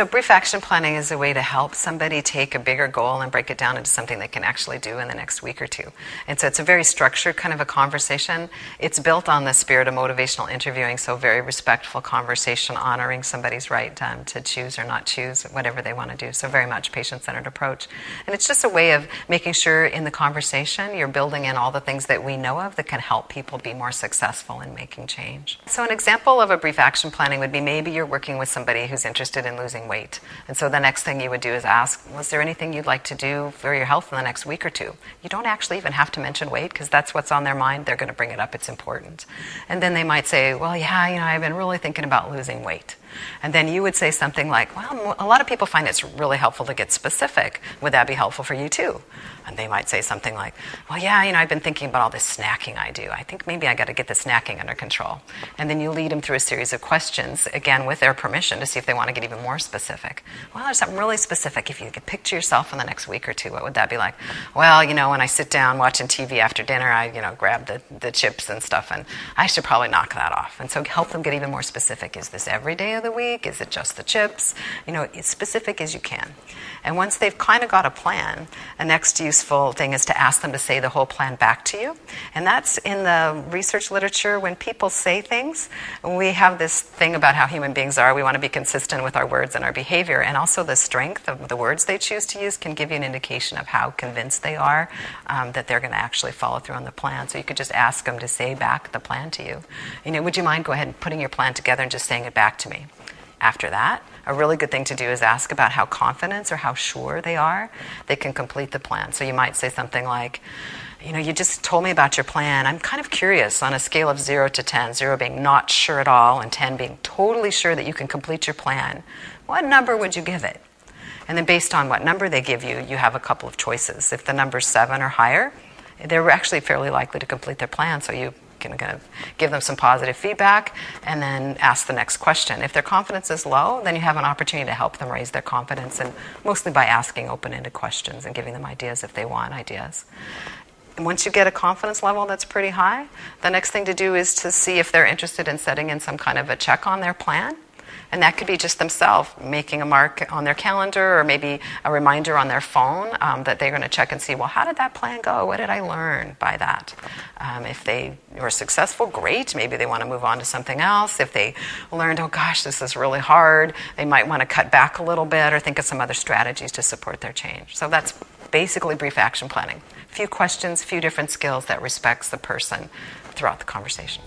So brief action planning is a way to help somebody take a bigger goal and break it down into something they can actually do in the next week or two. And so it's a very structured kind of a conversation. It's built on the spirit of motivational interviewing, so very respectful conversation, honoring somebody's right to choose or not choose whatever they want to do. So very much patient-centered approach. And it's just a way of making sure in the conversation you're building in all the things that we know of that can help people be more successful in making change. So an example of a brief action planning would be maybe you're working with somebody who's interested in losing weight. And so the next thing you would do is ask, was there anything you'd like to do for your health in the next week or two? You don't actually even have to mention weight because that's what's on their mind. They're going to bring it up. It's important. And then they might say, well, yeah, I've been really thinking about losing weight. And then you would say something like, well, a lot of people find it's really helpful to get specific. Would that be helpful for you too? And they might say something like, well, yeah, I've been thinking about all this snacking I do. I think maybe I got to get the snacking under control. And then you lead them through a series of questions, again, with their permission to see if they want to get even more specific. Well, there's something really specific. If you could picture yourself in the next week or two, what would that be like? Well, when I sit down watching TV after dinner, I, grab the chips and stuff, and I should probably knock that off. And so help them get even more specific. Is this every day of the week? Is it just the chips? As specific as you can. And once they've kind of got a plan, the next useful thing is to ask them to say the whole plan back to you. And that's in the research literature. When people say things, we have this thing about how human beings are. We want to be consistent with our words and our behavior. And also the strength of the words they choose to use can give you an indication of how convinced they are that they're going to actually follow through on the plan. So you could just ask them to say back the plan to you. Would you mind go ahead and putting your plan together and just saying it back to me? After that, a really good thing to do is ask about how confident or how sure they are they can complete the plan. So you might say something like, you just told me about your plan. I'm kind of curious on a scale of 0 to 10, 0 being not sure at all and 10 being totally sure that you can complete your plan. What number would you give it? And then based on what number they give you, you have a couple of choices. If the number's 7 or higher, they're actually fairly likely to complete their plan. So you can kind of give them some positive feedback and then ask the next question. If their confidence is low, then you have an opportunity to help them raise their confidence, and mostly by asking open-ended questions and giving them ideas if they want ideas. And once you get a confidence level that's pretty high, the next thing to do is to see if they're interested in setting in some kind of a check on their plan. And that could be just themselves making a mark on their calendar or maybe a reminder on their phone that they're going to check and see, well, how did that plan go? What did I learn by that? If they were successful, great. Maybe they want to move on to something else. If they learned, oh gosh, this is really hard, they might want to cut back a little bit or think of some other strategies to support their change. So that's basically brief action planning. A few questions, a few different skills that respects the person throughout the conversation.